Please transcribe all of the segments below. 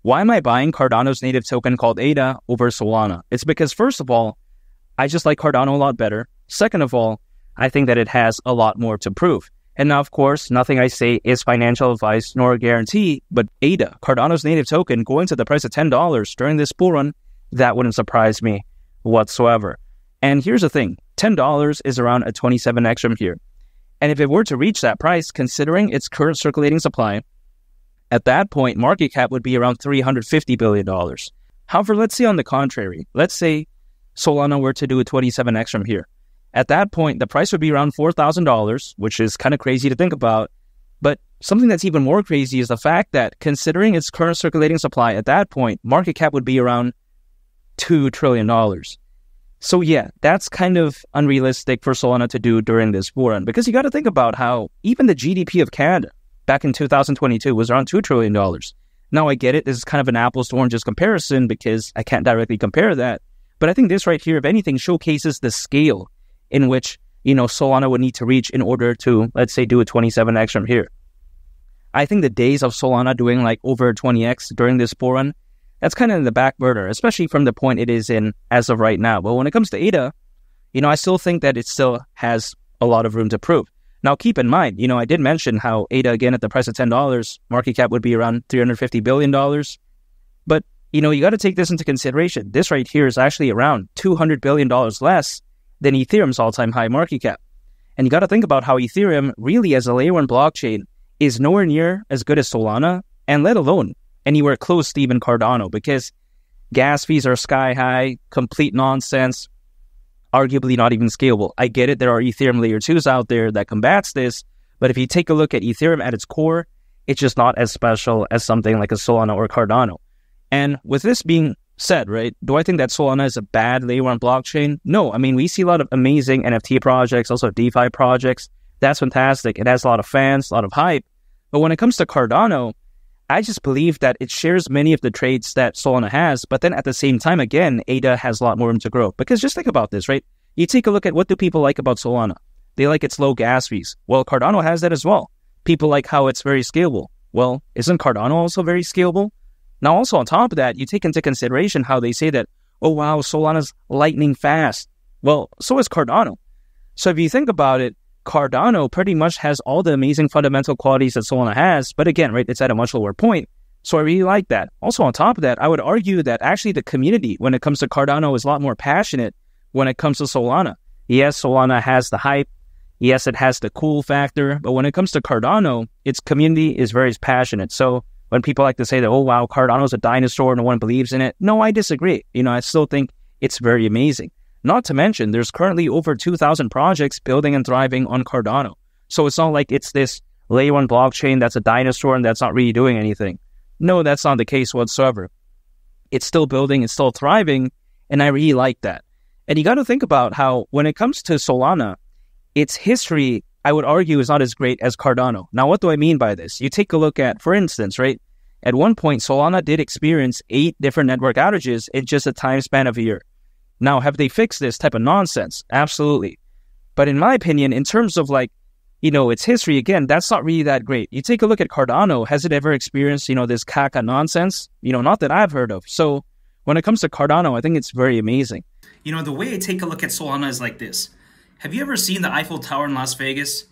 Why am I buying Cardano's native token called ADA over Solana? It's because, first of all, I just like Cardano a lot better. Second of all, I think that it has a lot more to prove. And now, of course, nothing I say is financial advice nor a guarantee, but ADA, Cardano's native token, going to the price of $10 during this bull run, that wouldn't surprise me whatsoever. And here's the thing, $10 is around a 27x from here. And if it were to reach that price, considering its current circulating supply, at that point, market cap would be around $350 billion. However, let's say on the contrary, let's say Solana were to do a 27x from here. At that point, the price would be around $4,000, which is kind of crazy to think about. But something that's even more crazy is the fact that considering its current circulating supply at that point, market cap would be around $2 trillion. So yeah, that's kind of unrealistic for Solana to do during this bull run, because you got to think about how even the GDP of Canada back in 2022 was around $2 trillion. Now I get it, this is kind of an apples to oranges comparison because I can't directly compare that. But I think this right here, if anything, showcases the scale in which, Solana would need to reach in order to, let's say, do a 27x from here. I think the days of Solana doing like over 20x during this bull run, that's kind of in the back burner, especially from the point it is in as of right now. But when it comes to ADA, I still think that it still has a lot of room to prove. Now, keep in mind, I did mention how ADA, again, at the price of $10, market cap would be around $350 billion. But, you got to take this into consideration. This right here is actually around $200 billion less than Ethereum's all-time high market cap. And you got to think about how Ethereum, really as a layer 1 blockchain, is nowhere near as good as Solana, and let alone anywhere close to even Cardano, because gas fees are sky high, complete nonsense, arguably not even scalable. I get it, there are Ethereum layer 2s out there that combats this, but if you take a look at Ethereum at its core, it's just not as special as something like a Solana or Cardano. And with this being said, right, do I think that Solana is a bad layer 1 blockchain? No, I mean, we see a lot of amazing NFT projects, also DeFi projects. That's fantastic. It has a lot of fans, a lot of hype. But when it comes to Cardano, I just believe that it shares many of the traits that Solana has, but then at the same time, again, ADA has a lot more room to grow. Because just think about this, right? You take a look at what do people like about Solana? They like its low gas fees. Well, Cardano has that as well. People like how it's very scalable. Well, isn't Cardano also very scalable? Now, also on top of that, you take into consideration how they say that, oh wow, Solana's lightning fast. Well, so is Cardano. So if you think about it, Cardano pretty much has all the amazing fundamental qualities that Solana has, but again, right, it's at a much lower point. So I really like that. Also on top of that, I would argue that actually the community, when it comes to Cardano, is a lot more passionate when it comes to Solana. Yes, Solana has the hype. Yes, it has the cool factor. But when it comes to Cardano, its community is very passionate. So when people like to say that, oh wow, Cardano's a dinosaur, no one believes in it. No, I disagree. I still think it's very amazing. Not to mention, there's currently over 2,000 projects building and thriving on Cardano. So it's not like it's this layer 1 blockchain that's a dinosaur and that's not really doing anything. No, that's not the case whatsoever. It's still building, it's still thriving, and I really like that. And you got to think about how when it comes to Solana, its history, I would argue, is not as great as Cardano. Now, what do I mean by this? You take a look at, for instance, right? At one point, Solana did experience 8 different network outages in just a time span of a year. Now, have they fixed this type of nonsense? Absolutely. But in my opinion, in terms of its history, again, that's not really that great. You take a look at Cardano, has it ever experienced, this caca nonsense? Not that I've heard of. So when it comes to Cardano, I think it's very amazing. The way I take a look at Solana is like this. Have you ever seen the Eiffel Tower in Las Vegas?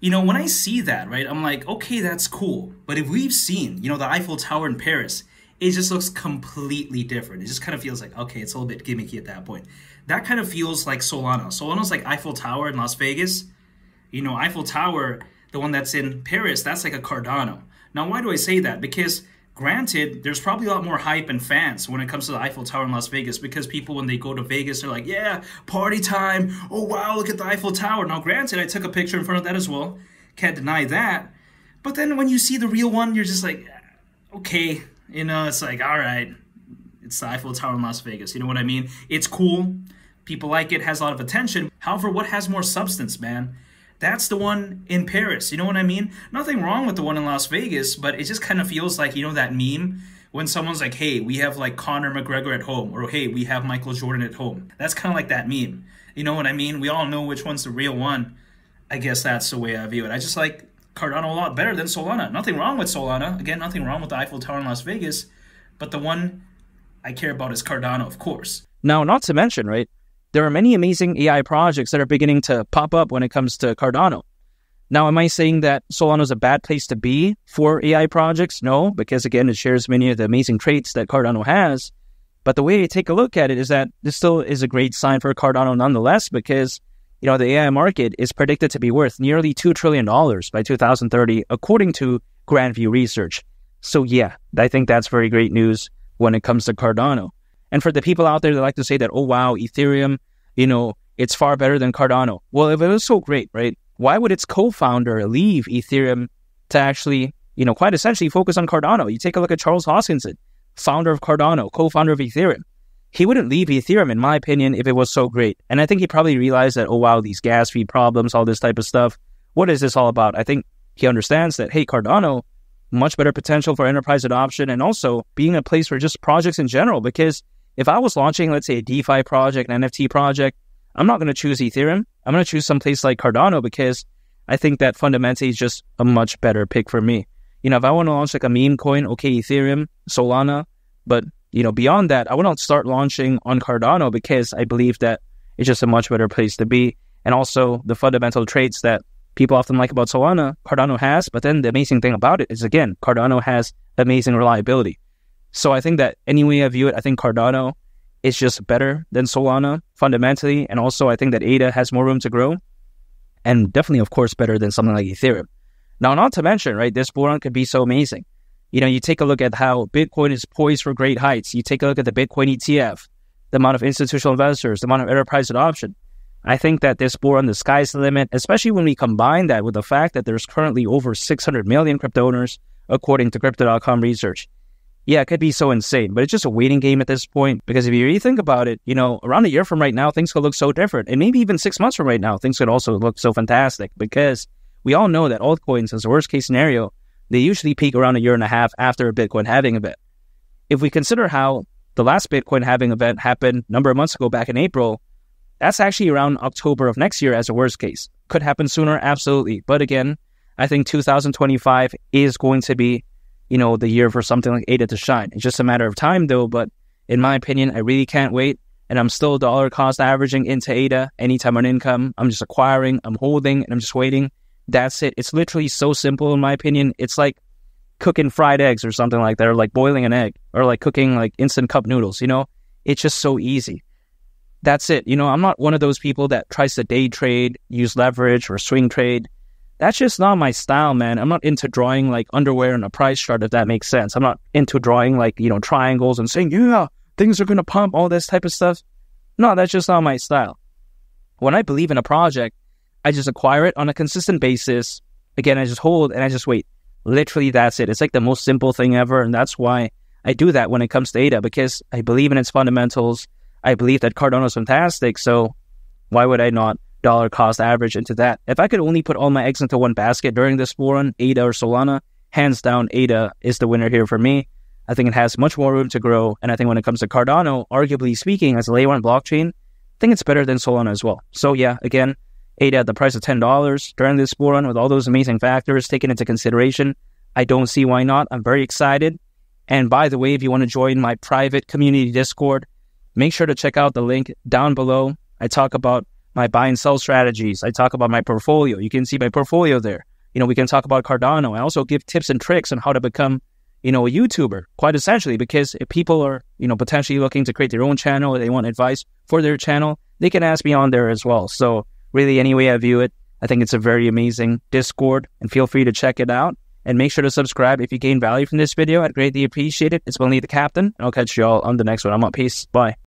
When I see that, right, I'm like, okay, that's cool. But if we've seen, the Eiffel Tower in Paris, it just looks completely different. It just kind of feels like, okay, it's a little bit gimmicky at that point. That kind of feels like Solana. Solana's like Eiffel Tower in Las Vegas. Eiffel Tower, the one that's in Paris, that's like a Cardano. Now, why do I say that? Because granted, there's probably a lot more hype and fans when it comes to the Eiffel Tower in Las Vegas, because people, when they go to Vegas, they're like, yeah, party time. Oh, wow, look at the Eiffel Tower. Now, granted, I took a picture in front of that as well. Can't deny that. But then when you see the real one, you're just like, okay, it's like, all right, it's the Eiffel Tower in Las Vegas. You know what I mean? It's cool. People like it, has a lot of attention. However, what has more substance, man? That's the one in Paris. You know what I mean? Nothing wrong with the one in Las Vegas, but it just kind of feels like, that meme when someone's like, hey, we have like Conor McGregor at home, or hey, we have Michael Jordan at home. That's kind of like that meme. You know what I mean? We all know which one's the real one. I guess that's the way I view it. I just like Cardano a lot better than Solana. Nothing wrong with Solana. Again, nothing wrong with the Eiffel Tower in Las Vegas. But the one I care about is Cardano, of course. Now, not to mention, right, there are many amazing AI projects that are beginning to pop up when it comes to Cardano. Now, am I saying that Solana is a bad place to be for AI projects? No, because again, it shares many of the amazing traits that Cardano has. But the way I take a look at it is that this still is a great sign for Cardano nonetheless, because the AI market is predicted to be worth nearly $2 trillion by 2030, according to Grand View Research. So yeah, I think that's very great news when it comes to Cardano. And for the people out there that like to say that, oh wow, Ethereum, it's far better than Cardano. Well, if it was so great, right, why would its co-founder leave Ethereum to actually, quite essentially focus on Cardano? You take a look at Charles Hoskinson, founder of Cardano, co-founder of Ethereum. He wouldn't leave Ethereum, in my opinion, if it was so great. And I think he probably realized that, oh wow, these gas fee problems, all this type of stuff, what is this all about? I think he understands that, hey, Cardano, much better potential for enterprise adoption, and also being a place for just projects in general. Because if I was launching, let's say, a DeFi project, an NFT project, I'm not going to choose Ethereum. I'm going to choose some place like Cardano because I think that fundamentally is just a much better pick for me. If I want to launch like a meme coin, okay, Ethereum, Solana, but beyond that, I want to start launching on Cardano because I believe that it's just a much better place to be. And also the fundamental traits that people often like about Solana, Cardano has. But then the amazing thing about it is, again, Cardano has amazing reliability. So I think that any way I view it, I think Cardano is just better than Solana fundamentally. And also I think that ADA has more room to grow and definitely, of course, better than something like Ethereum. Now, not to mention, right, this bull run could be so amazing. You take a look at how Bitcoin is poised for great heights. You take a look at the Bitcoin ETF, the amount of institutional investors, the amount of enterprise adoption. I think that this bull run, the sky's the limit, especially when we combine that with the fact that there's currently over 600 million crypto owners, according to Crypto.com research. Yeah, it could be so insane, but it's just a waiting game at this point. Because if you really think about it, around a year from right now, things could look so different. And maybe even 6 months from right now, things could also look so fantastic. Because we all know that altcoins, as a worst case scenario, they usually peak around a year and a half after a Bitcoin halving event. If we consider how the last Bitcoin halving event happened a number of months ago back in April, that's actually around October of next year as a worst case. Could happen sooner, absolutely. But again, I think 2025 is going to be, the year for something like ADA to shine. It's just a matter of time though, but in my opinion, I really can't wait. And I'm still dollar cost averaging into ADA anytime on income. I'm just acquiring, I'm holding, and I'm just waiting. That's it. It's literally so simple in my opinion. It's like cooking fried eggs or something like that, or like boiling an egg, or like cooking like instant cup noodles, It's just so easy. That's it. I'm not one of those people that tries to day trade, use leverage, or swing trade. That's just not my style, man. I'm not into drawing like underwear in a price chart, if that makes sense. I'm not into drawing like, triangles and saying, yeah, things are going to pump, all this type of stuff. No, that's just not my style. When I believe in a project, I just acquire it on a consistent basis. Again, I just hold and I just wait. Literally, that's it. It's like the most simple thing ever. And that's why I do that when it comes to ADA, because I believe in its fundamentals. I believe that Cardano is fantastic. So why would I not dollar cost average into that? If I could only put all my eggs into one basket during this bull run, ADA or Solana, hands down, ADA is the winner here for me. I think it has much more room to grow. And I think when it comes to Cardano, arguably speaking, as a layer one blockchain, I think it's better than Solana as well. So yeah, again, ADA at the price of $10 during this bull run with all those amazing factors taken into consideration. I don't see why not. I'm very excited. And by the way, if you want to join my private community Discord, make sure to check out the link down below. I talk about my buy and sell strategies. I talk about my portfolio. You can see my portfolio there. We can talk about Cardano. I also give tips and tricks on how to become, a YouTuber, quite essentially, because if people are, potentially looking to create their own channel or they want advice for their channel, they can ask me on there as well. So really, any way I view it, I think it's a very amazing Discord, and feel free to check it out. And make sure to subscribe if you gain value from this video. I'd greatly appreciate it. It's been Lee the Captain, and I'll catch you all on the next one. I'm out. Peace. Bye.